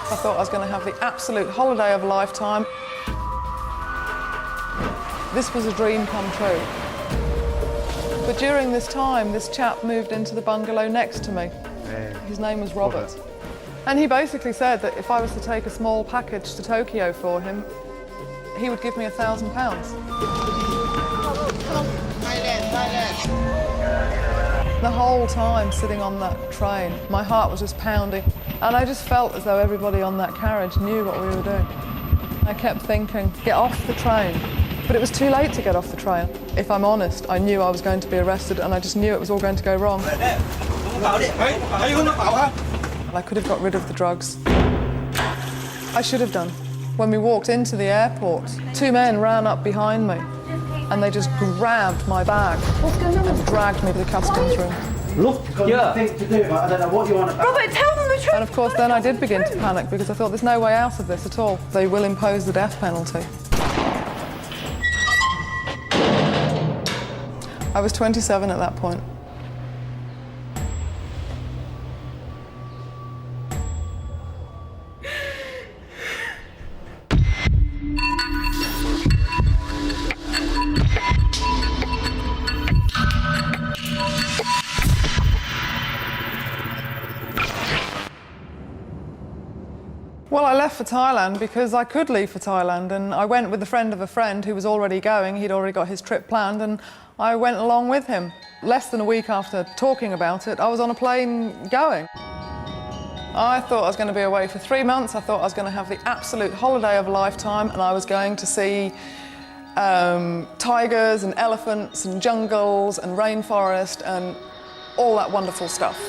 I thought I was going to have the absolute holiday of a lifetime. This was a dream come true. But during this time, this chap moved into the bungalow next to me. His name was Robert. And he basically said that if I was to take a small package to Tokyo for him, he would give me £1,000. The whole time sitting on that train, my heart was just pounding. And I just felt as though everybody on that carriage knew what we were doing. I kept thinking, get off the train. But it was too late to get off the train. If I'm honest, I knew I was going to be arrested and I just knew it was all going to go wrong. I could have got rid of the drugs. I should have done. When we walked into the airport, two men ran up behind me and they just grabbed my bag and dragged me to the customs room. Look, you've got nothing to do, but I don't know what you want about. Robert, tell them the truth! And of course then I did begin to panic because I thought there's no way out of this at all. They will impose the death penalty. I was 27 at that point. Well, I left for Thailand because I could leave for Thailand, and I went with a friend of a friend who was already going. He'd already got his trip planned, and I went along with him. Less than a week after talking about it, I was on a plane going. I thought I was going to be away for 3 months. I thought I was going to have the absolute holiday of a lifetime, and I was going to see tigers and elephants and jungles and rainforest and all that wonderful stuff.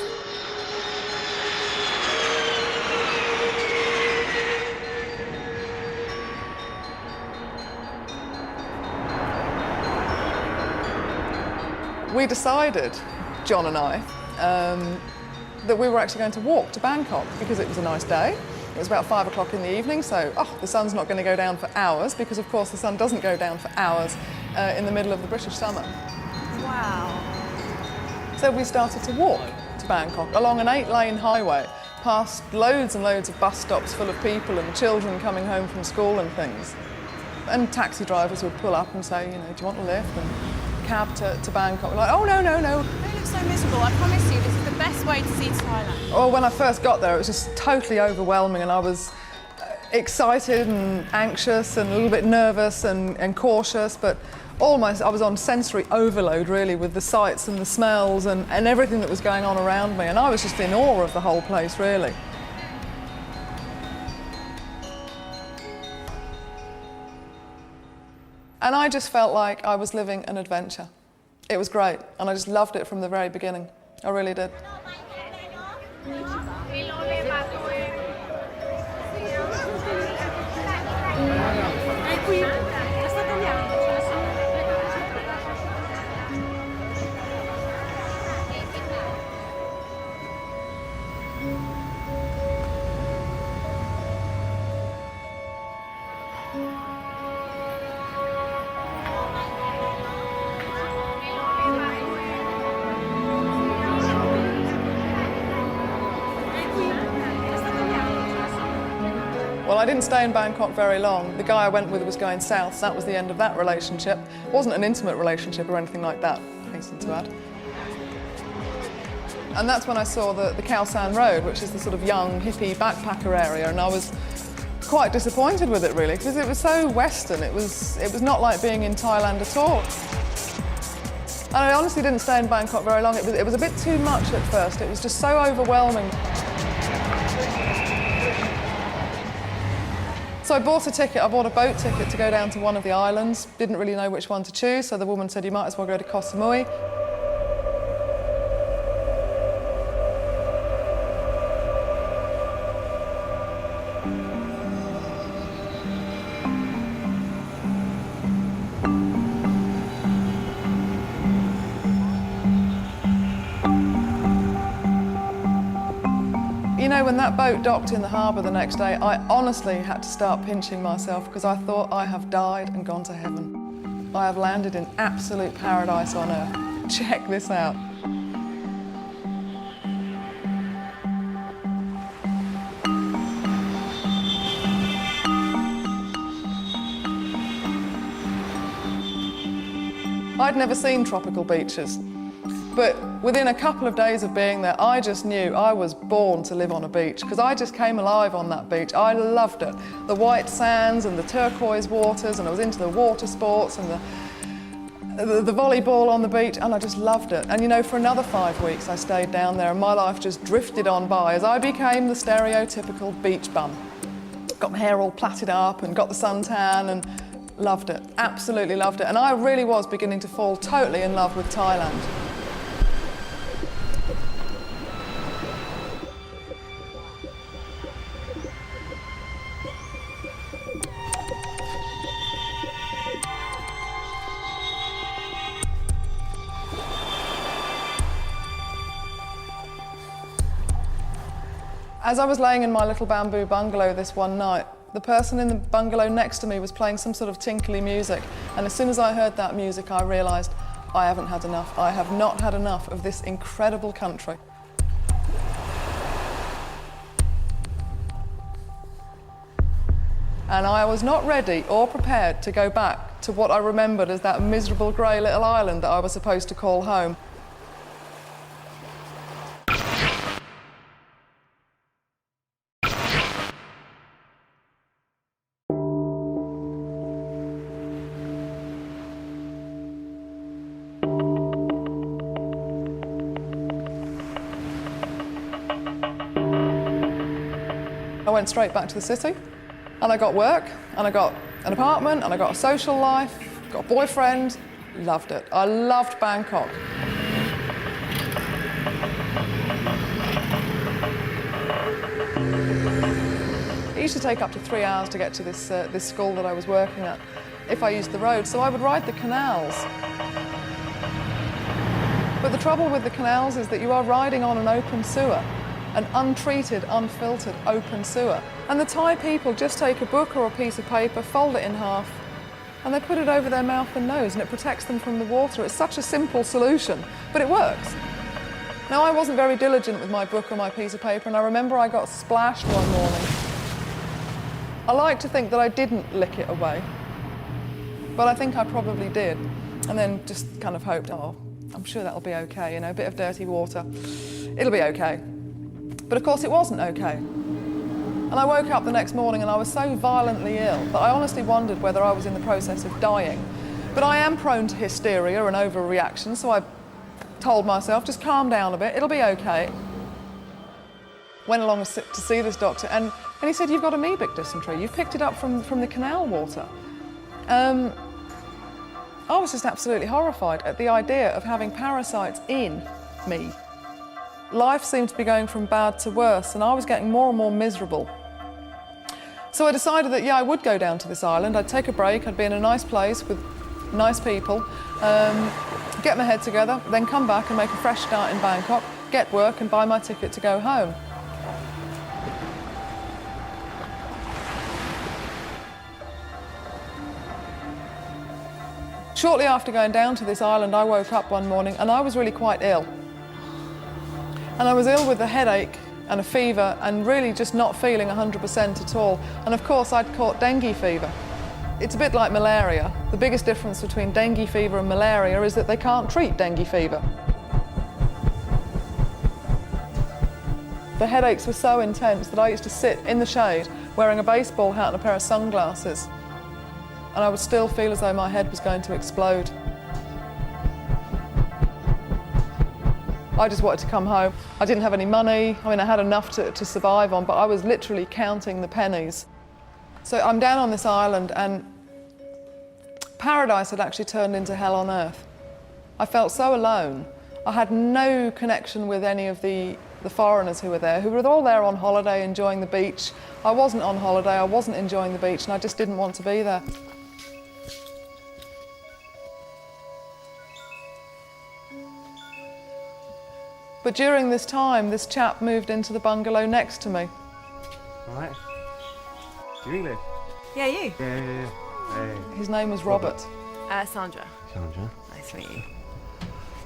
We decided, John and I, that we were actually going to walk to Bangkok because it was a nice day. It was about 5 o'clock in the evening, so the sun's not going to go down for hours because, of course, the sun doesn't go down for hours in the middle of the British summer. Wow. So we started to walk to Bangkok along an 8-lane highway, past loads and loads of bus stops full of people and children coming home from school and things. And taxi drivers would pull up and say, you know, do you want a lift? And cab to Bangkok. We're like, oh, no, no, no. They look so miserable. I promise you, this is the best way to see Thailand. Well, when I first got there, it was just totally overwhelming, and I was excited and anxious and a little bit nervous and cautious, but almost I was on sensory overload, really, with the sights and the smells and everything that was going on around me, and I was just in awe of the whole place, really. And I just felt like I was living an adventure. It was great, and I just loved it from the very beginning. I really did. Well, I didn't stay in Bangkok very long. The guy I went with was going south, so that was the end of that relationship. It wasn't an intimate relationship or anything like that, I hasten to add. And that's when I saw the Khao San Road, which is the sort of young, hippie backpacker area, and I was quite disappointed with it, really, because it was so Western. It was not like being in Thailand at all. And I honestly didn't stay in Bangkok very long. It was a bit too much at first. It was just so overwhelming. So I bought a ticket. I bought a boat ticket to go down to one of the islands. Didn't really know which one to choose, so the woman said, you might as well go to Koh Samui. You know, when that boat docked in the harbour the next day, I honestly had to start pinching myself because I thought I have died and gone to heaven. I have landed in absolute paradise on earth. Check this out. I'd never seen tropical beaches, but within a couple of days of being there, I just knew I was born to live on a beach, because I just came alive on that beach. I loved it. The white sands and the turquoise waters, and I was into the water sports and the volleyball on the beach, and I just loved it. And you know, for another 5 weeks I stayed down there, and my life just drifted on by as I became the stereotypical beach bum. Got my hair all plaited up and got the suntan and loved it, absolutely loved it. And I really was beginning to fall totally in love with Thailand. As I was laying in my little bamboo bungalow this one night, the person in the bungalow next to me was playing some sort of tinkly music, and as soon as I heard that music, I realised I haven't had enough. I have not had enough of this incredible country. And I was not ready or prepared to go back to what I remembered as that miserable grey little island that I was supposed to call home. I went straight back to the city, and I got work, and I got an apartment, and I got a social life, got a boyfriend. Loved it. I loved Bangkok. It used to take up to 3 hours to get to this school that I was working at if I used the road, so I would ride the canals. But the trouble with the canals is that you are riding on an open sewer, an untreated, unfiltered open sewer. And the Thai people just take a book or a piece of paper, fold it in half, and they put it over their mouth and nose, and it protects them from the water. It's such a simple solution, but it works. Now, I wasn't very diligent with my book or my piece of paper, and I remember I got splashed one morning. I like to think that I didn't lick it away, but I think I probably did, and then just kind of hoped, oh, I'm sure that'll be okay, you know, a bit of dirty water, it'll be okay. But of course it wasn't okay. And I woke up the next morning and I was so violently ill that I honestly wondered whether I was in the process of dying. But I am prone to hysteria and overreaction, so I told myself, just calm down a bit, it'll be okay. Went along to see this doctor, and he said, you've got amoebic dysentery, you've picked it up from the canal water. I was just absolutely horrified at the idea of having parasites in me. Life seemed to be going from bad to worse, and I was getting more and more miserable. So I decided that, yeah, I would go down to this island. I'd take a break, I'd be in a nice place with nice people, get my head together, then come back and make a fresh start in Bangkok, get work and buy my ticket to go home. Shortly after going down to this island, I woke up one morning and I was really quite ill. And I was ill with a headache and a fever and really just not feeling 100% at all. And of course, I'd caught dengue fever. It's a bit like malaria. The biggest difference between dengue fever and malaria is that they can't treat dengue fever. The headaches were so intense that I used to sit in the shade wearing a baseball hat and a pair of sunglasses. And I would still feel as though my head was going to explode. I just wanted to come home. I didn't have any money. I mean, I had enough to survive on, but I was literally counting the pennies. So I'm down on this island, and paradise had actually turned into hell on earth. I felt so alone. I had no connection with any of the foreigners who were all there on holiday, enjoying the beach. I wasn't on holiday, I wasn't enjoying the beach, and I just didn't want to be there. But during this time, this chap moved into the bungalow next to me. Right. Do you English? Yeah, you. Yeah. Hey. His name was Robert. Sandra. Sandra. Nice to meet you.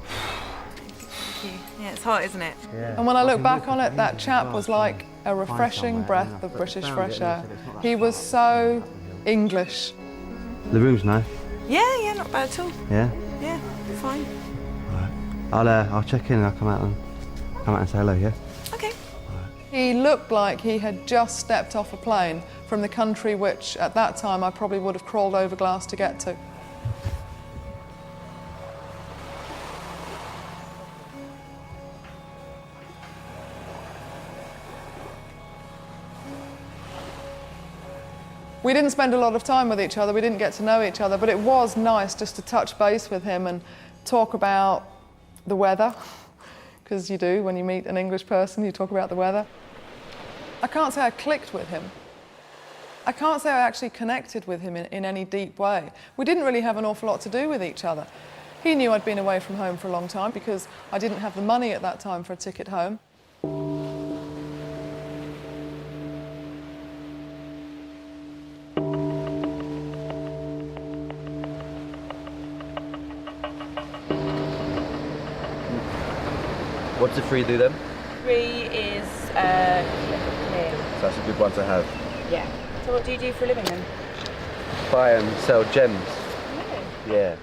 Thank you. Yeah, it's hot, isn't it? Yeah. And when I look back on it, that chap was like a refreshing breath of British fresh air. He was so English. The room's nice. Yeah, not bad at all. Yeah? Yeah. fine. I'll check in and I'll come out and say hello, yeah? Okay. He looked like he had just stepped off a plane from the country which, at that time, I probably would have crawled over glass to get to. We didn't spend a lot of time with each other, we didn't get to know each other, but it was nice just to touch base with him and talk about the weather, because you do when you meet an English person, you talk about the weather. I can't say I clicked with him. I can't say I actually connected with him in any deep way. We didn't really have an awful lot to do with each other. He knew I'd been away from home for a long time because I didn't have the money at that time for a ticket home. What does the free do then? 3 is clear. So that's a good one to have. Yeah. So what do you do for a living then? Buy and sell gems. Really? Yeah.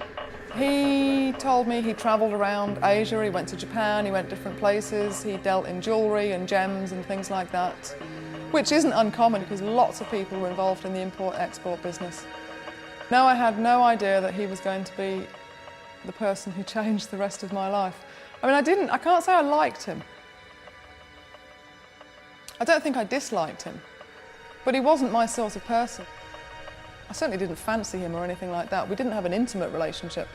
He told me he travelled around Asia, he went to Japan, he went different places, he dealt in jewellery and gems and things like that, which isn't uncommon because lots of people were involved in the import-export business. No, I had no idea that he was going to be the person who changed the rest of my life. I mean, I can't say I liked him. I don't think I disliked him, but he wasn't my sort of person. I certainly didn't fancy him or anything like that. We didn't have an intimate relationship.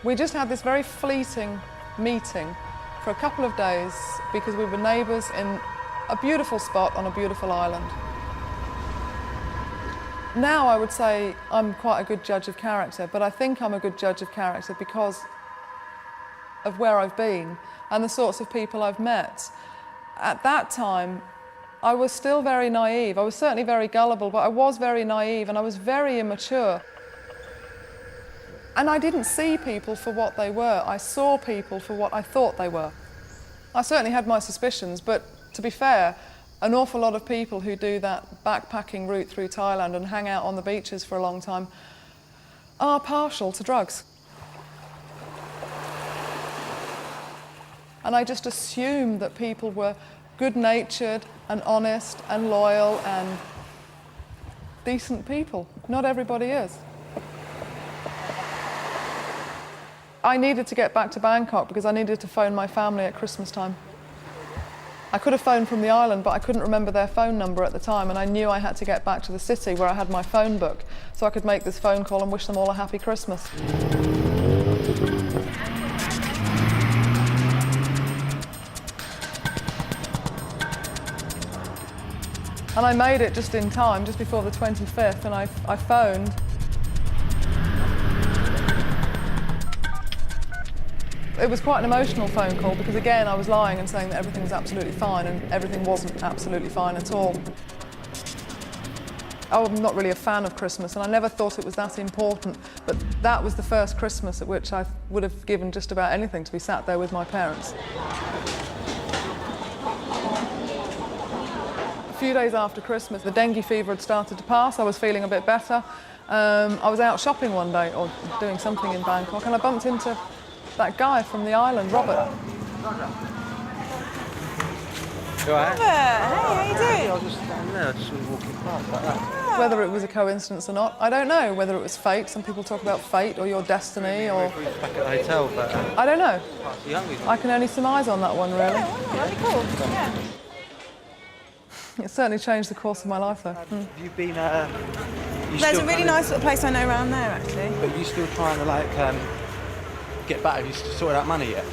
We just had this very fleeting meeting for a couple of days because we were neighbours in a beautiful spot on a beautiful island. Now I would say I'm quite a good judge of character, but I think I'm a good judge of character because of where I've been and the sorts of people I've met. At that time, I was still very naive. I was certainly very gullible, but I was very naive and I was very immature. And I didn't see people for what they were. I saw people for what I thought they were. I certainly had my suspicions, but to be fair, an awful lot of people who do that backpacking route through Thailand and hang out on the beaches for a long time are partial to drugs. And I just assumed that people were good-natured and honest and loyal and decent people. Not everybody is. I needed to get back to Bangkok because I needed to phone my family at Christmas time. I could have phoned from the island, but I couldn't remember their phone number at the time, and I knew I had to get back to the city where I had my phone book so I could make this phone call and wish them all a happy Christmas. And I made it just in time, just before the 25th, and I phoned. It was quite an emotional phone call because, again, I was lying and saying that everything was absolutely fine, and everything wasn't absolutely fine at all. I'm not really a fan of Christmas, and I never thought it was that important, but that was the first Christmas at which I would have given just about anything to be sat there with my parents. A few days after Christmas, the dengue fever had started to pass. I was feeling a bit better. I was out shopping one day, or doing something in Bangkok, and I bumped into that guy from the island, Robert. You all right? Hey, how you doing? I was just standing there, I just was walking past like that. Whether it was a coincidence or not, I don't know. Whether it was fate, some people talk about fate or your destiny, or... We were back at the hotel, but... I don't know. So young, we I can only surmise on that one, really. That'd be cool. Yeah. It certainly changed the course of my life, though. Have you been... There's a really nice little place I know around there, actually. But you still trying to, like, get back? Have you sorted out money yet?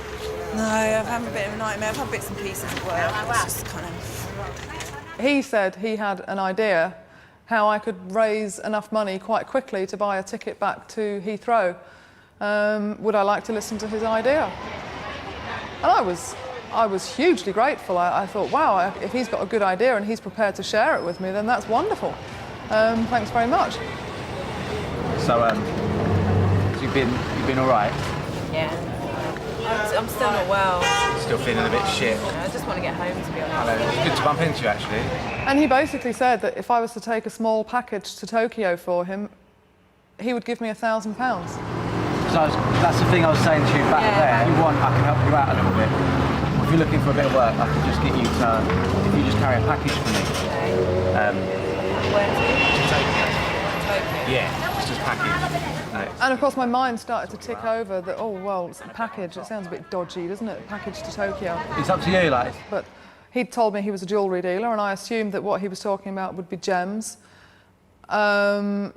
No, I've had a bit of a nightmare. I've had bits and pieces of work. It's just kind of... He said he had an idea how I could raise enough money quite quickly to buy a ticket back to Heathrow. Would I like to listen to his idea? And I was hugely grateful. I thought, wow, if he's got a good idea and he's prepared to share it with me, then that's wonderful. Thanks very much. So, you've been all right? Yeah. I'm still not well. Still feeling a bit shit? I just want to get home, to be honest. Hello, it's good to bump into you, actually. And he basically said that if I was to take a small package to Tokyo for him, he would give me £1,000. that's the thing I was saying to you back there. If you want, I can help you out a little bit. If you're looking for a bit of work, I can just get you to, if you just carry a package for me. Where to? Tokyo. Yeah, just a package. And of course my mind started to tick over that, oh well, it's a package, it sounds a bit dodgy, doesn't it? A package to Tokyo. It's up to you, like. But he'd told me he was a jewellery dealer and I assumed that what he was talking about would be gems. But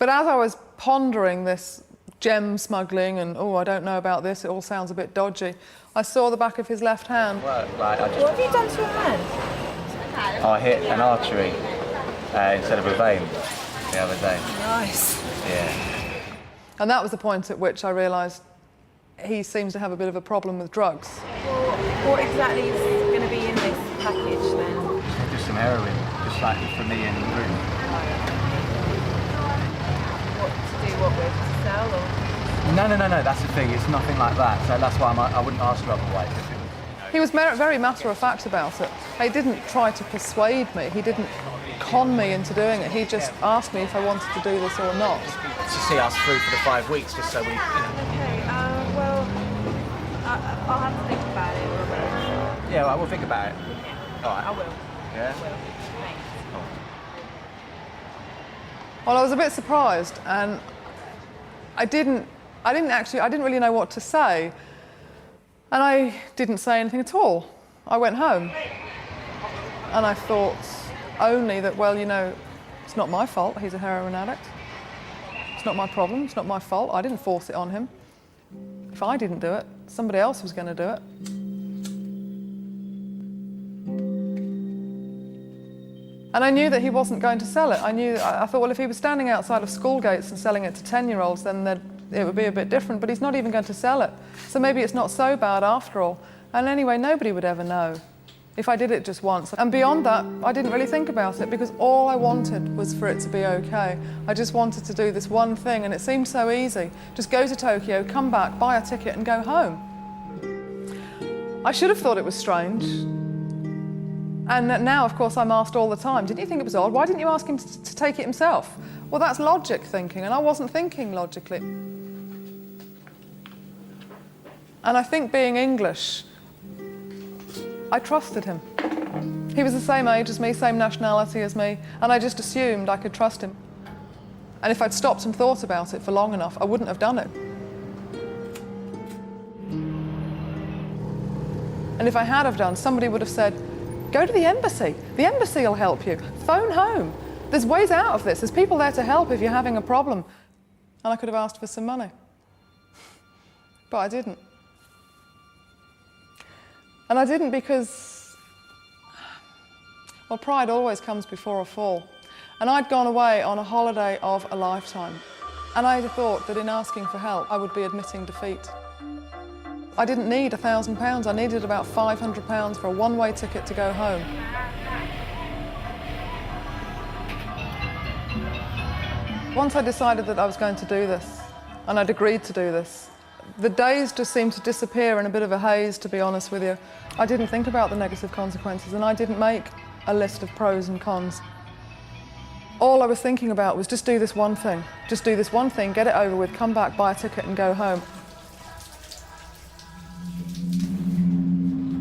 as I was pondering this gem smuggling and, oh, I don't know about this, it all sounds a bit dodgy, I saw the back of his left hand. What have you done to your hand? I hit an artery instead of a vein the other day. Nice. Yeah. And that was the point at which I realised he seems to have a bit of a problem with drugs. Well, what exactly is going to be in this package then? Just some heroin, just like for me in the room. What to do what with? To sell or? No, that's the thing, it's nothing like that. So that's why I wouldn't ask you otherwise. If it was, He was very matter-of-fact about it. He didn't try to persuade me, he didn't con me into doing it, he just asked me if I wanted to do this or not. to see us through for the 5 weeks, just so we. Okay, well, I'll have to think about it, Robert. Yeah, well, we'll think about it. All right. I will. Yeah. I will. Thanks. Well, I was a bit surprised, and I didn't really know what to say, and I didn't say anything at all. I went home, and I thought only that, well, you know, it's not my fault. He's a heroin addict. It's not my problem. It's not my fault. I didn't force it on him. If I didn't do it, somebody else was going to do it. And I knew that he wasn't going to sell it. I thought, well, if he was standing outside of school gates and selling it to 10-year-olds, then it would be a bit different, but he's not even going to sell it. So maybe it's not so bad after all. And anyway, nobody would ever know if I did it just once. And beyond that, I didn't really think about it because all I wanted was for it to be okay. I just wanted to do this one thing, and it seemed so easy. Just go to Tokyo, come back, buy a ticket and go home. I should have thought it was strange. And now, of course, I'm asked all the time, didn't you think it was odd? Why didn't you ask him to take it himself? Well, that's logic thinking, and I wasn't thinking logically. And I think being English, I trusted him. He was the same age as me, same nationality as me, and I just assumed I could trust him. And if I'd stopped and thought about it for long enough, I wouldn't have done it. And if I had have done, somebody would have said, go to the embassy. The embassy will help you. Phone home. There's ways out of this. There's people there to help if you're having a problem. And I could have asked for some money. But I didn't. And I didn't because, well, pride always comes before a fall. And I'd gone away on a holiday of a lifetime. And I thought that in asking for help, I would be admitting defeat. I didn't need £1,000, I needed about £500 for a one-way ticket to go home. Once I decided that I was going to do this, and I'd agreed to do this, the days just seemed to disappear in a bit of a haze, to be honest with you. I didn't think about the negative consequences, and I didn't make a list of pros and cons. All I was thinking about was just do this one thing. Just do this one thing, get it over with, come back, buy a ticket and go home.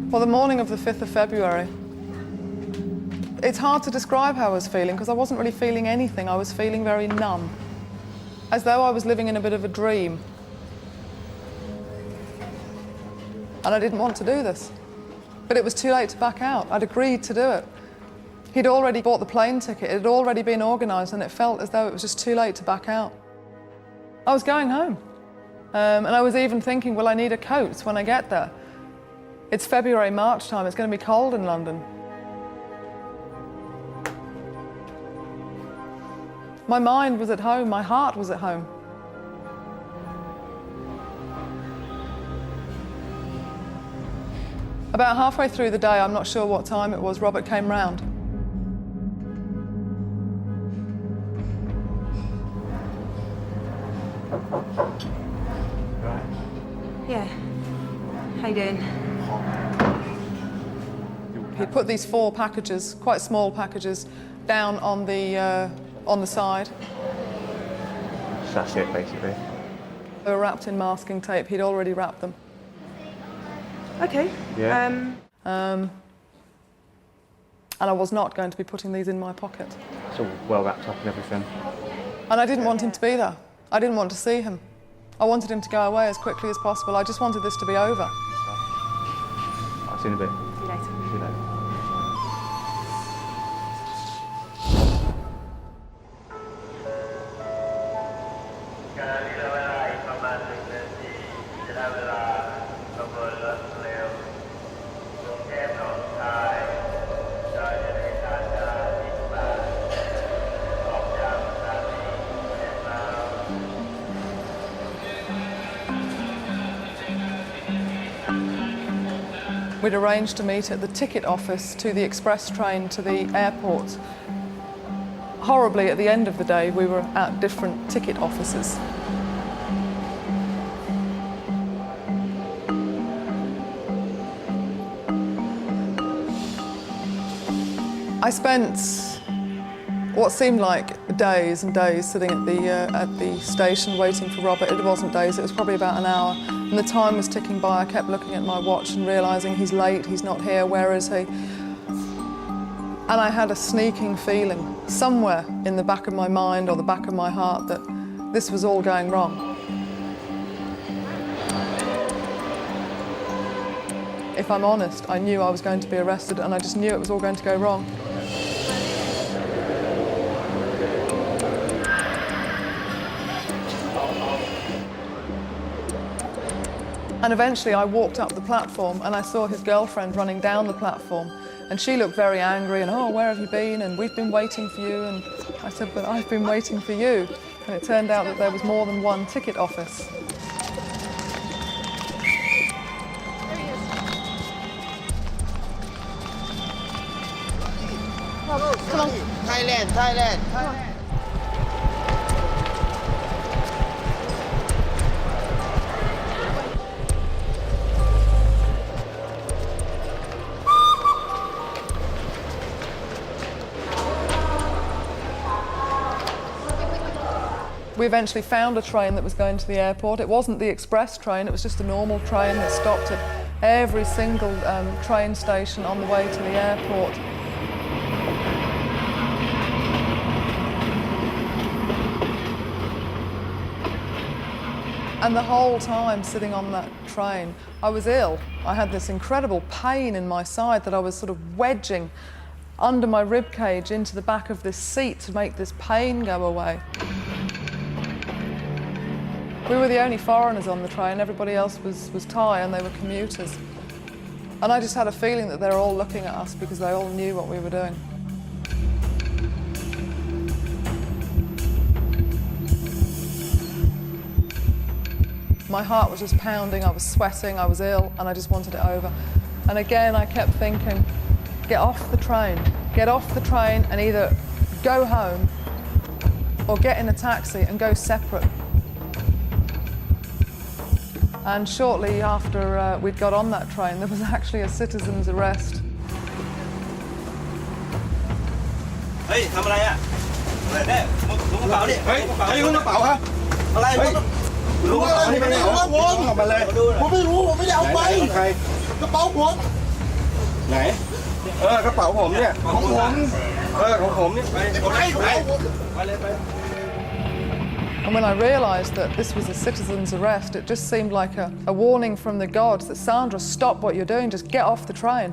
Well, the morning of the 5th of February, it's hard to describe how I was feeling because I wasn't really feeling anything. I was feeling very numb, as though I was living in a bit of a dream. And I didn't want to do this. But it was too late to back out. I'd agreed to do it. He'd already bought the plane ticket, it had already been organised, and it felt as though it was just too late to back out. I was going home. And I was even thinking, well, I need a coat when I get there. It's February, March time, it's going to be cold in London. My mind was at home, my heart was at home. About halfway through the day, I'm not sure what time it was, Robert came round. Yeah. How you doing? He put these 4 packages, quite small packages, down on the side. That's it, basically. They were wrapped in masking tape. He'd already wrapped them. Okay. Yeah. And I was not going to be putting these in my pocket. It's all well wrapped up and everything. And I didn't want him to be there. I didn't want to see him. I wanted him to go away as quickly as possible. I just wanted this to be over. I'll see you in a bit. See you later. See you later. We'd arranged to meet at the ticket office to the express train to the airport. Horribly, at the end of the day, we were at different ticket offices. I spent what seemed like days and days sitting at the station waiting for Robert. It wasn't days, it was probably about an hour. And the time was ticking by. I kept looking at my watch and realising he's late, he's not here, where is he? And I had a sneaking feeling somewhere in the back of my mind or the back of my heart that this was all going wrong. If I'm honest, I knew I was going to be arrested and I just knew it was all going to go wrong. And eventually I walked up the platform and I saw his girlfriend running down the platform and she looked very angry and, oh, where have you been? And we've been waiting for you. And I said, but I've been waiting for you. And it turned out that there was more than one ticket office. Come on. Thailand, Thailand. We eventually found a train that was going to the airport. It wasn't the express train, it was just a normal train that stopped at every single train station on the way to the airport. And the whole time sitting on that train, I was ill. I had this incredible pain in my side that I was sort of wedging under my rib cage into the back of this seat to make this pain go away. We were the only foreigners on the train, everybody else was Thai and they were commuters. And I just had a feeling that they were all looking at us because they all knew what we were doing. My heart was just pounding, I was sweating, I was ill, and I just wanted it over. And again, I kept thinking, get off the train and either go home or get in a taxi and go separate. And shortly after we'd got on that train, there was actually a citizen's arrest. Hey, ทำอะไรอ่ะอะไรแน่ล้วงกระเป๋าดิเฮ้ยใครล้วงกระเป๋าฮะอะไรล้วงอะไรไม่ได้ล้วงออกมาเลยผมไม่รู้ผมไม่ได้เอาไปใครกระเป๋าผมไหนกระเป๋าผมเนี่ยของผมของผมนี่ไปเลยไป And when I realised that this was a citizen's arrest, it just seemed like a warning from the gods that, Sandra, stop what you're doing, just get off the train.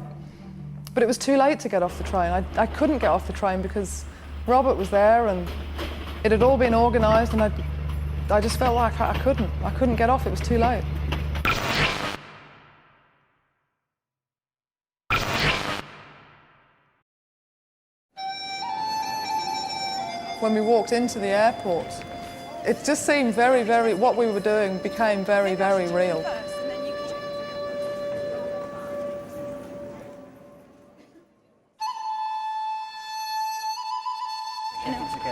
But it was too late to get off the train. I couldn't get off the train because Robert was there and it had all been organised and I just felt like I couldn't get off, it was too late. When we walked into the airport, it just seemed very, very, what we were doing became very, very real.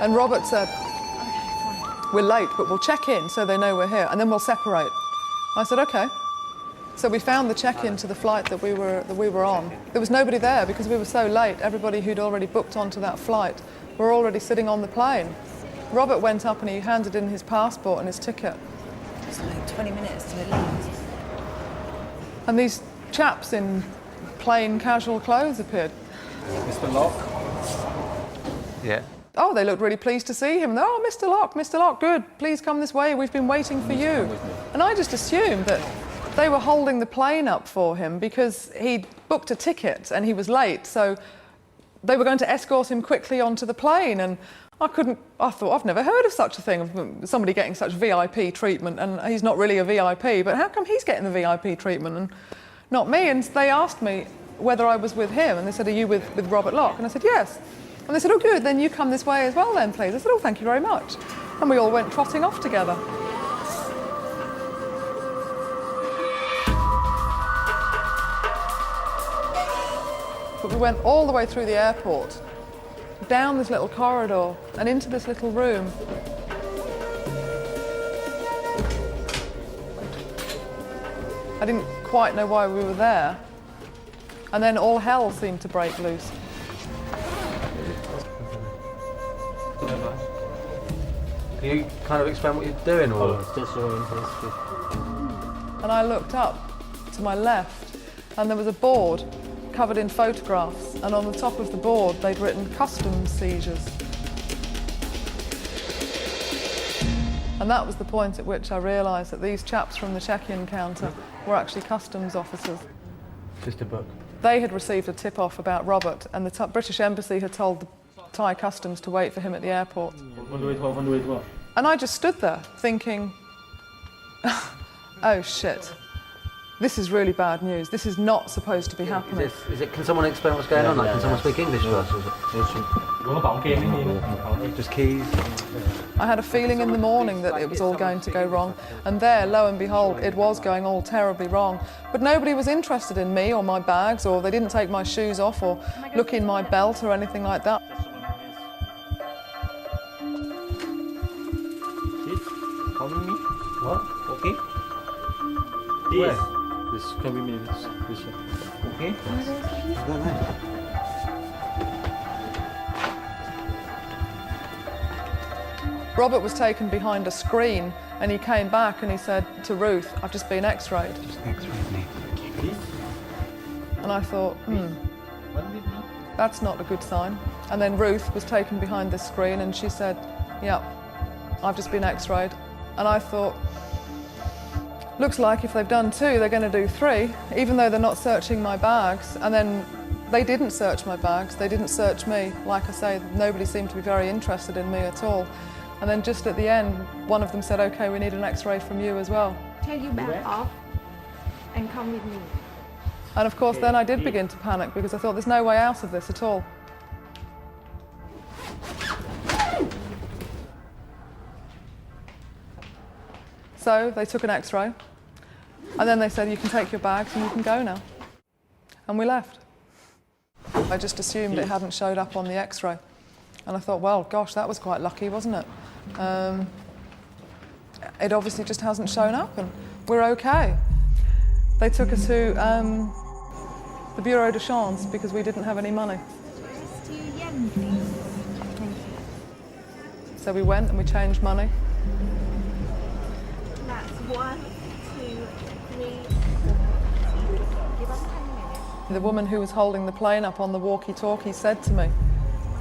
And Robert said, we're late, but we'll check in so they know we're here, and then we'll separate. I said, okay. So we found the check-in to the flight that we were on. There was nobody there because we were so late. Everybody who'd already booked onto that flight were already sitting on the plane. Robert went up and he handed in his passport and his ticket. It's like 20 minutes to leave. And these chaps in plain casual clothes appeared. Mr. Locke? Yeah. Oh, they looked really pleased to see him. Oh, Mr. Locke, good. Please come this way. We've been waiting for you. And I just assumed that they were holding the plane up for him because he'd booked a ticket and he was late. So they were going to escort him quickly onto the plane. And I thought, I've never heard of such a thing, of somebody getting such VIP treatment. And he's not really a VIP, but how come he's getting the VIP treatment and not me? And they asked me whether I was with him. And they said, are you with Robert Locke? And I said, yes. And they said, oh, good, then you come this way as well then, please. I said, oh, thank you very much. And we all went trotting off together. But we went all the way through the airport, down this little corridor and into this little room. I didn't quite know why we were there. And then all hell seemed to break loose. Can you kind of explain what you're doing? Or? And I looked up to my left and there was a board covered in photographs, and on the top of the board they'd written customs seizures. And that was the point at which I realised that these chaps from the check-in counter were actually customs officers. Just a book. They had received a tip-off about Robert, and the British Embassy had told the Thai customs to wait for him at the airport. And I just stood there thinking, oh shit, this is really bad news. This is not supposed to be happening. Can someone explain what's going on? Like, can someone speak English to us? Just keys? I had a feeling in the morning that it was all going to go wrong, and there, lo and behold, it was going all terribly wrong. But nobody was interested in me or my bags, or they didn't take my shoes off or look in my belt or anything like that. What? Okay. Where? This can be made this okay. Robert was taken behind a screen and he came back and he said to Ruth, I've just been x-rayed. Just x-rayed me. And I thought, that's not a good sign. And then Ruth was taken behind the screen and she said, yeah, I've just been x-rayed. And I thought, looks like if they've done 2, they're going to do 3, even though they're not searching my bags. And then they didn't search my bags, they didn't search me. Like I say, nobody seemed to be very interested in me at all. And then just at the end, one of them said, okay, we need an x-ray from you as well. Take your bag off and come with me. And of course, then I did begin to panic because I thought there's no way out of this at all. So they took an x-ray and then they said, you can take your bags and you can go now. And we left. I just assumed it hadn't showed up on the x-ray. And I thought, well, gosh, that was quite lucky, wasn't it? It obviously just hasn't shown up and we're okay. They took us to the Bureau de Change because we didn't have any money. So we went and we changed money. That's 1, 2, 3, 4. Give us 10 minutes. The woman who was holding the plane up on the walkie-talkie said to me,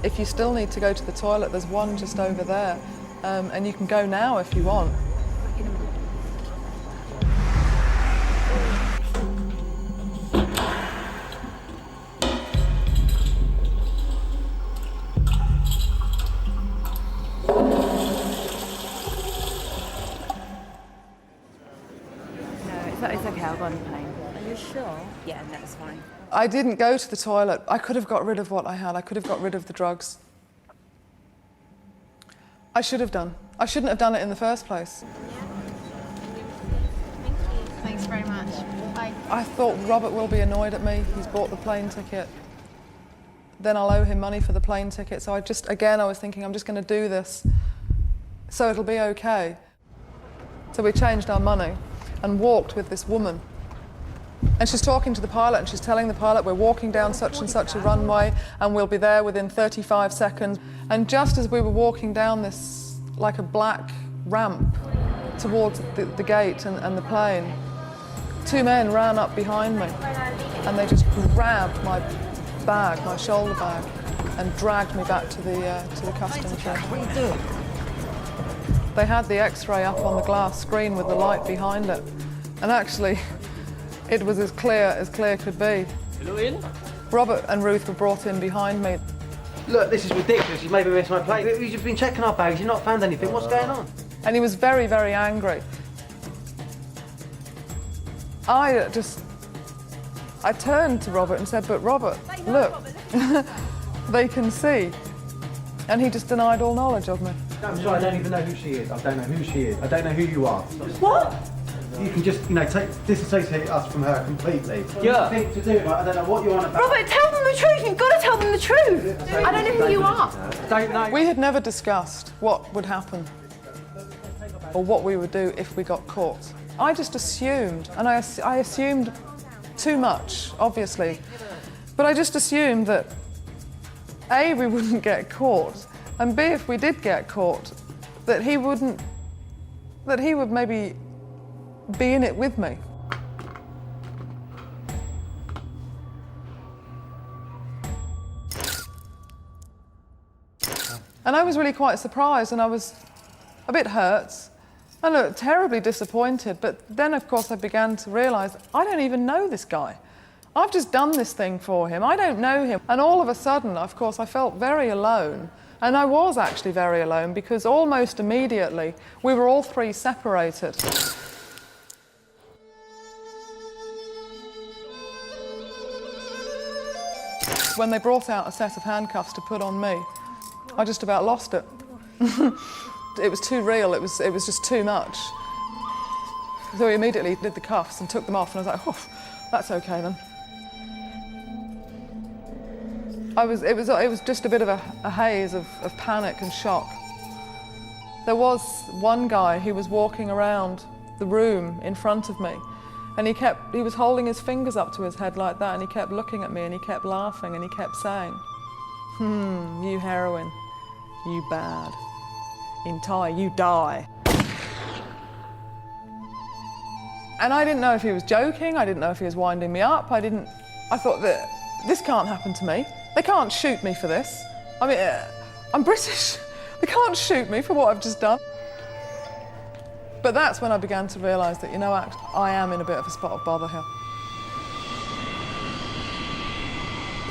if you still need to go to the toilet, there's one just over there, and you can go now if you want. It's okay, I'll go on the plane. Are you sure? Yeah, that's fine. I didn't go to the toilet. I could have got rid of what I had. I could have got rid of the drugs. I should have done. I shouldn't have done it in the first place. Thanks very much. Bye. I thought Robert will be annoyed at me. He's bought the plane ticket. Then I'll owe him money for the plane ticket. So I was thinking, I'm just going to do this so it'll be okay. So we changed our money and walked with this woman. And she's talking to the pilot and she's telling the pilot, we're walking down such and such a runway and we'll be there within 35 seconds. And just as we were walking down this, like a black ramp, towards the gate and the plane, two men ran up behind me and they just grabbed my bag, my shoulder bag, and dragged me back to the customs room. What are you doing? They had the X-ray up on the glass screen with the light behind it, and actually, it was as clear could be. Robert and Ruth were brought in behind me. Look, this is ridiculous. You've maybe missed my plate. You've been checking our bags. You've not found anything. What's going on? And he was very, very angry. I turned to Robert and said, "But Robert, look, they can see." And he just denied all knowledge of me. I'm sorry, I don't even know who she is. I don't know who she is. I don't know who you are. What? You can just, disassociate us from her completely. Yeah. Think to do, I don't know what you're on about. Robert, tell them the truth. You've got to tell them the truth. I don't know who you are. Don't know. We had never discussed what would happen or what we would do if we got caught. I just assumed, and I assumed too much, obviously, but I just assumed that A, we wouldn't get caught, and B, if we did get caught, that he would maybe be in it with me. And I was really quite surprised, and I was a bit hurt and terribly disappointed. But then, of course, I began to realise I don't even know this guy. I've just done this thing for him. I don't know him. And all of a sudden, of course, I felt very alone. And I was actually very alone because almost immediately we were all three separated. When they brought out a set of handcuffs to put on me, I just about lost it. It was too real, it was just too much. So we immediately did the cuffs and took them off, and I was like, oh, that's okay then. It was just a bit of a haze of panic and shock. There was one guy who was walking around the room in front of me, and he was holding his fingers up to his head like that, and he kept looking at me, and he kept laughing, and he kept saying, you heroin, you bad. In Thai, you die. And I didn't know if he was joking, I didn't know if he was winding me up, I thought that this can't happen to me. They can't shoot me for this. I mean, I'm British. They can't shoot me for what I've just done. But that's when I began to realise that, I am in a bit of a spot of bother here.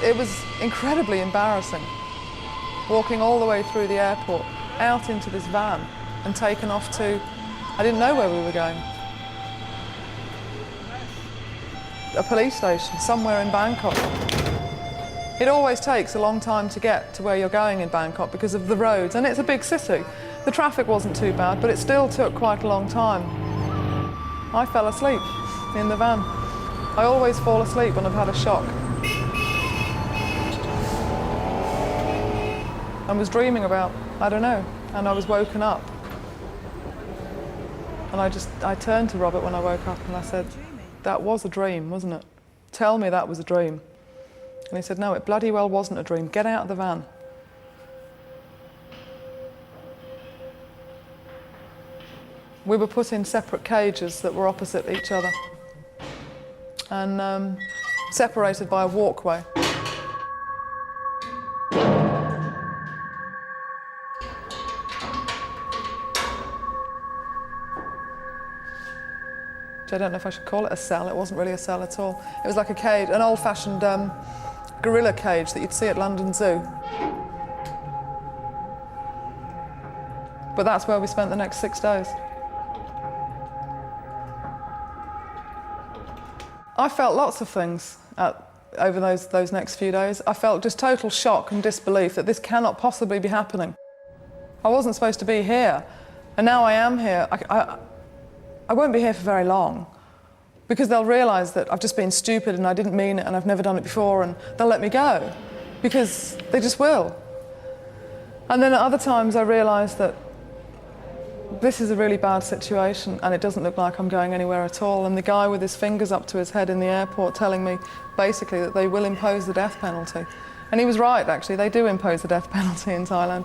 It was incredibly embarrassing, walking all the way through the airport, out into this van and taken off to, I didn't know where we were going. A police station somewhere in Bangkok. It always takes a long time to get to where you're going in Bangkok because of the roads, and it's a big city. The traffic wasn't too bad, but it still took quite a long time. I fell asleep in the van. I always fall asleep when I've had a shock. I was dreaming about, I don't know, and I was woken up. And I turned to Robert when I woke up and I said, that was a dream, wasn't it? Tell me that was a dream. And he said, no, it bloody well wasn't a dream. Get out of the van. We were put in separate cages that were opposite each other and separated by a walkway. I don't know if I should call it a cell. It wasn't really a cell at all. It was like a cage, an old-fashioned gorilla cage that you'd see at London Zoo. But that's where we spent the next 6 days. I felt lots of things over those next few days. I felt just total shock and disbelief that this cannot possibly be happening. I wasn't supposed to be here, and now I am here. I won't be here for very long because they'll realise that I've just been stupid and I didn't mean it and I've never done it before, and they'll let me go because they just will. And then at other times I realise that this is a really bad situation and it doesn't look like I'm going anywhere at all, and the guy with his fingers up to his head in the airport telling me basically that they will impose the death penalty. And he was right, actually, they do impose the death penalty in Thailand.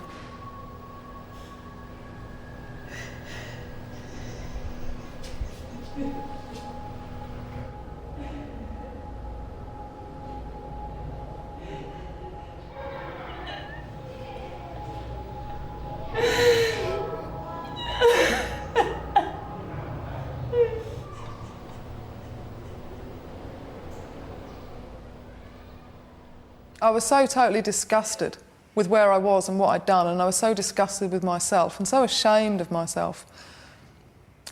I was so totally disgusted with where I was and what I'd done, and I was so disgusted with myself and so ashamed of myself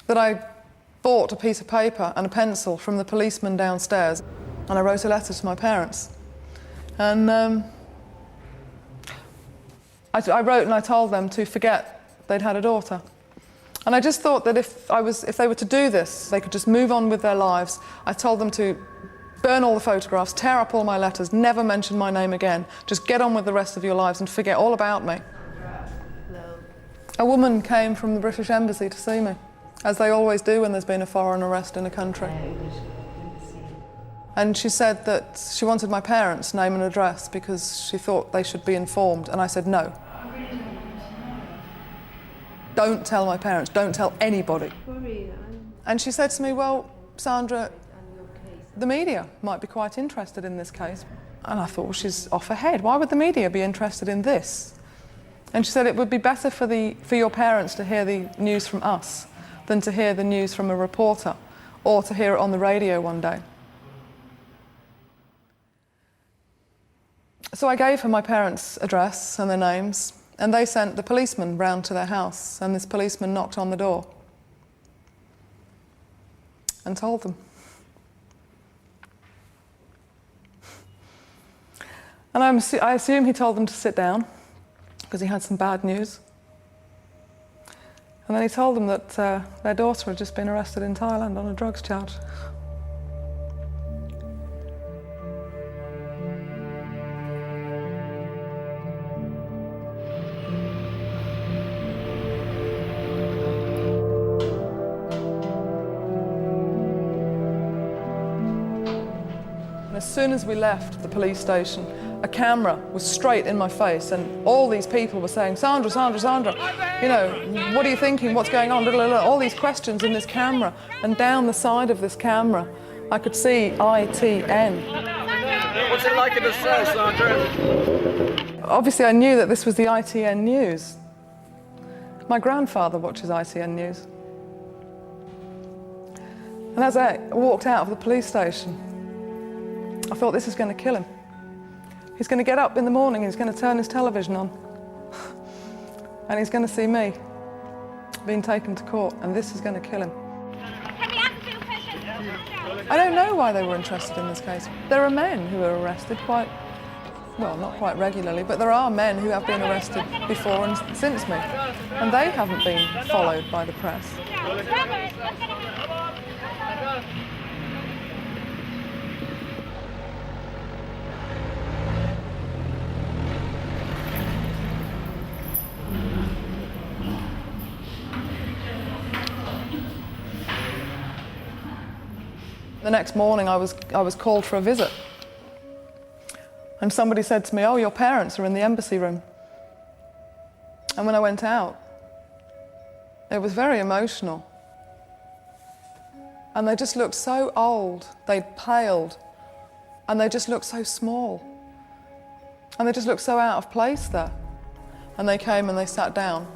that I bought a piece of paper and a pencil from the policeman downstairs, and I wrote a letter to my parents. And I wrote and I told them to forget they'd had a daughter. And I just thought that if they were to do this, they could just move on with their lives. I told them to burn all the photographs, tear up all my letters, never mention my name again. Just get on with the rest of your lives and forget all about me. A woman came from the British Embassy to see me, as they always do when there's been a foreign arrest in a country. And she said that she wanted my parents' name and address because she thought they should be informed. And I said, no. Don't tell my parents, don't tell anybody. And she said to me, well, Sandra, the media might be quite interested in this case. And I thought, well, she's off her head. Why would the media be interested in this? And she said it would be better for your parents to hear the news from us than to hear the news from a reporter or to hear it on the radio one day. So I gave her my parents' address and their names, and they sent the policeman round to their house, and this policeman knocked on the door and told them. And I assume he told them to sit down because he had some bad news. And then he told them that their daughter had just been arrested in Thailand on a drugs charge. As soon as we left the police station, a camera was straight in my face, and all these people were saying, Sandra, Sandra, Sandra, you know, what are you thinking, what's going on, all these questions in this camera. And down the side of this camera, I could see ITN. What's it like in the cell, Sandra? Obviously, I knew that this was the ITN news. My grandfather watches ITN news. And as I walked out of the police station, I thought, this is going to kill him. He's going to get up in the morning, he's going to turn his television on, and he's going to see me being taken to court, and this is going to kill him. I don't know why they were interested in this case. There are men who are arrested not quite regularly, but there are men who have been arrested before and since me, and they haven't been followed by the press. The next morning I was called for a visit, and somebody said to me, oh, your parents are in the embassy room. And when I went out, it was very emotional, and they just looked so old, they'd paled, and they just looked so small, and they just looked so out of place there. And they came and they sat down,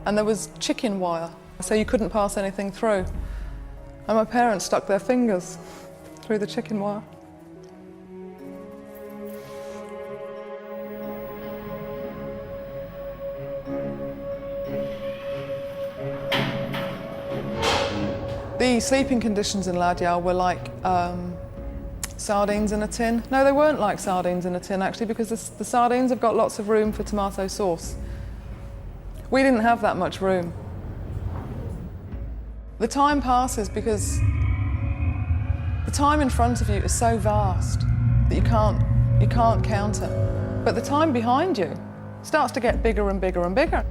and there was chicken wire, so you couldn't pass anything through. And my parents stuck their fingers through the chicken wire. The sleeping conditions in Ladyao were like sardines in a tin. No, they weren't like sardines in a tin, actually, because the sardines have got lots of room for tomato sauce. We didn't have that much room. The time passes because the time in front of you is so vast that you can't count it. But the time behind you starts to get bigger and bigger and bigger.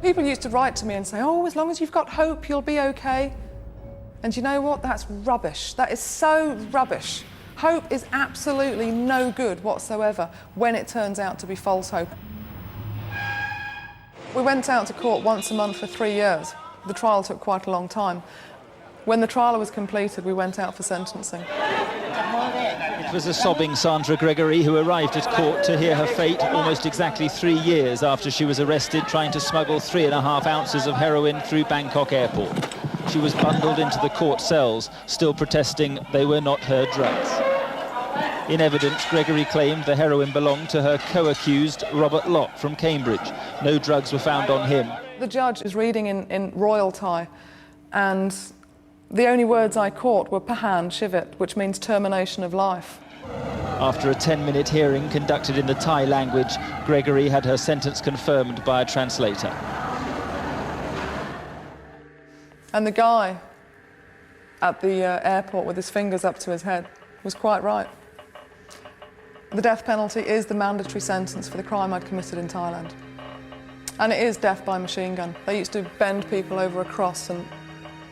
People used to write to me and say, oh, as long as you've got hope, you'll be okay. And you know what? That's rubbish. That is so rubbish. Hope is absolutely no good whatsoever when it turns out to be false hope. We went out to court once a month for 3 years. The trial took quite a long time. When the trial was completed, we went out for sentencing. It was a sobbing Sandra Gregory who arrived at court to hear her fate almost exactly 3 years after she was arrested trying to smuggle 3.5 ounces of heroin through Bangkok airport. She was bundled into the court cells, still protesting they were not her drugs. In evidence, Gregory claimed the heroin belonged to her co-accused Robert Lott from Cambridge. No drugs were found on him. The judge is reading in Royal Thai, and the only words I caught were Pahan Shivit, which means termination of life. After a 10-minute hearing conducted in the Thai language, Gregory had her sentence confirmed by a translator. And the guy at the airport with his fingers up to his head was quite right. The death penalty is the mandatory sentence for the crime I'd committed in Thailand. And it is death by machine gun. They used to bend people over a cross and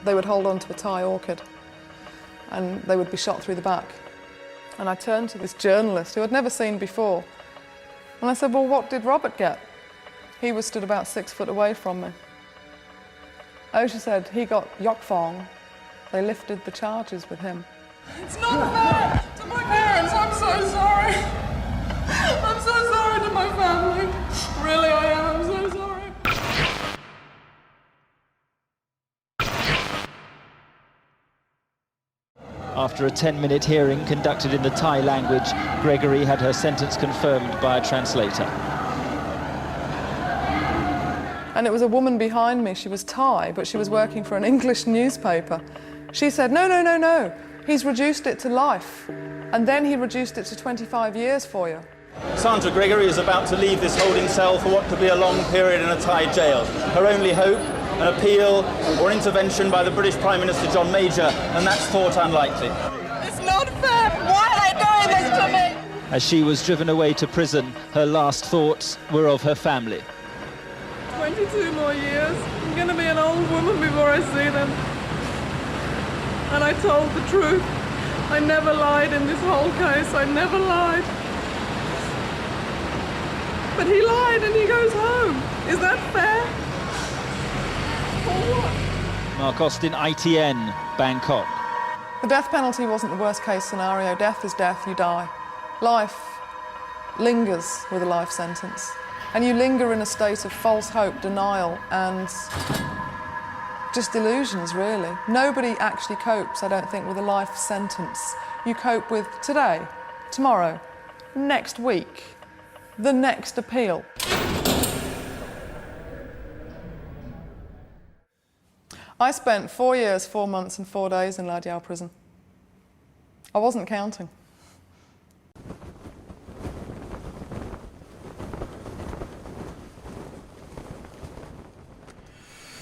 they would hold on to a Thai orchid and they would be shot through the back. And I turned to this journalist who I'd never seen before and I said, well, what did Robert get? He was stood about 6 foot away from me. Oh, she said, he got yok fong. They lifted the charges with him. It's not fair to my parents. I'm so sorry. I'm so sorry to my family. Really, I am. I'm so sorry. After a 10-minute hearing conducted in the Thai language, Gregory had her sentence confirmed by a translator. And it was a woman behind me. She was Thai, but she was working for an English newspaper. She said, no, no, no, no. He's reduced it to life. And then he reduced it to 25 years for you. Sandra Gregory is about to leave this holding cell for what could be a long period in a Thai jail. Her only hope, an appeal or intervention by the British Prime Minister John Major, and that's thought unlikely. It's not fair. Why are they doing this to me? As she was driven away to prison, her last thoughts were of her family. 22 more years. I'm going to be an old woman before I see them. And I told the truth. I never lied in this whole case. I never lied. But he lied and he goes home. Is that fair? For what? Mark Austin, ITN, Bangkok. The death penalty wasn't the worst case scenario. Death is death, you die. Life lingers with a life sentence. And you linger in a state of false hope, denial, and just delusions, really. Nobody actually copes, I don't think, with a life sentence. You cope with today, tomorrow, next week, the next appeal. I spent 4 years, 4 months and 4 days in La Diao prison. I wasn't counting.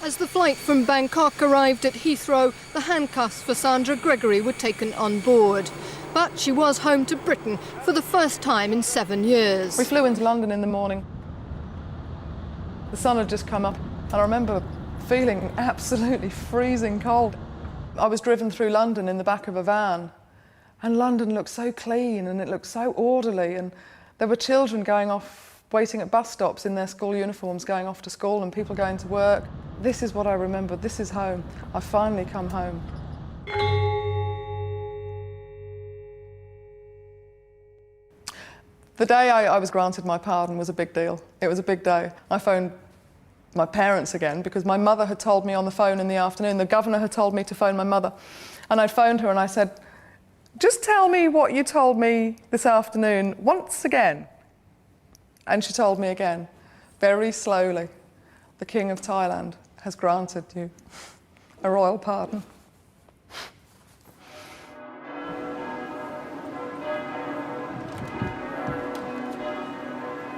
As the flight from Bangkok arrived at Heathrow, the handcuffs for Sandra Gregory were taken on board. But she was home to Britain for the first time in 7 years. We flew into London in the morning. The sun had just come up, and I remember feeling absolutely freezing cold. I was driven through London in the back of a van, and London looked so clean and it looked so orderly, and there were children going off, waiting at bus stops in their school uniforms, going off to school, and people going to work. This is what I remember. This is home. I've finally come home. The day I was granted my pardon was a big deal. It was a big day. I phoned my parents again because my mother had told me on the phone in the afternoon, the governor had told me to phone my mother. And I phoned her and I said, just tell me what you told me this afternoon once again. And she told me again, very slowly, the King of Thailand has granted you a royal pardon.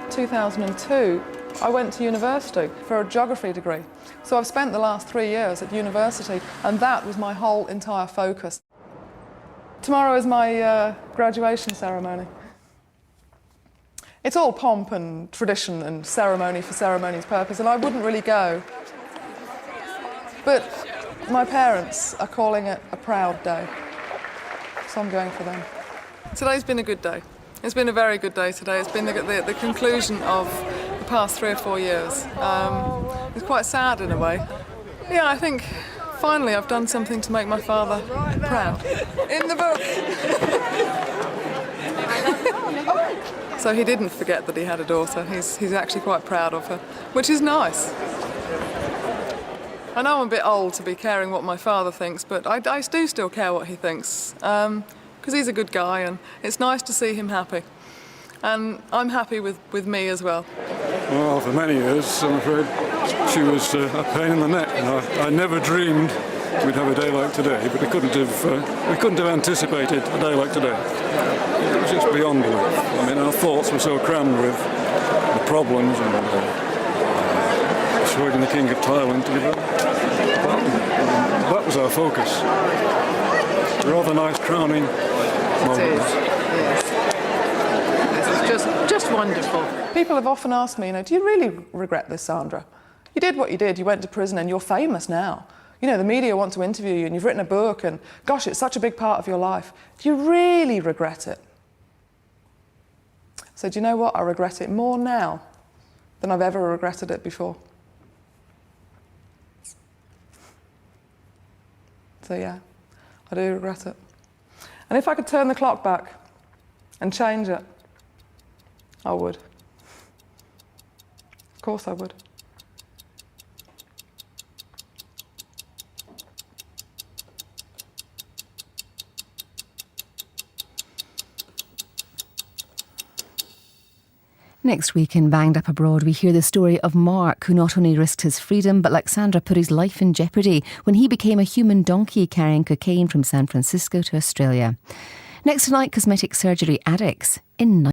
In 2002, I went to university for a geography degree. So I've spent the last 3 years at university, and that was my whole entire focus. Tomorrow is my graduation ceremony. It's all pomp and tradition and ceremony for ceremony's purpose, and I wouldn't really go. But my parents are calling it a proud day, so I'm going for them. Today's been a good day. It's been a very good day today. It's been the conclusion of the past 3 or 4 years. It's quite sad in a way. Yeah, I think finally I've done something to make my father proud. In the book! So he didn't forget that he had a daughter. He's actually quite proud of her, which is nice. I know I'm a bit old to be caring what my father thinks, but I do still care what he thinks. because he's a good guy and it's nice to see him happy. And I'm happy with me as well. Well, for many years, I'm afraid, she was a pain in the neck. And I never dreamed we'd have a day like today, but we couldn't have anticipated a day like today. It was just beyond belief. I mean, our thoughts were so crammed with the problems and persuading the King of Thailand to give up. That was our focus. Rather nice crowning moment. It is, yes. This is just wonderful. People have often asked me, do you really regret this, Sandra? You did what you did, you went to prison and you're famous now. The media want to interview you and you've written a book and, gosh, it's such a big part of your life. Do you really regret it? So do you know what? I regret it more now than I've ever regretted it before. So yeah, I do regret it. And if I could turn the clock back and change it, I would. Of course I would. Next week in Banged Up Abroad, we hear the story of Mark, who not only risked his freedom, but like Sandra, put his life in jeopardy when he became a human donkey carrying cocaine from San Francisco to Australia. Next tonight, cosmetic surgery addicts in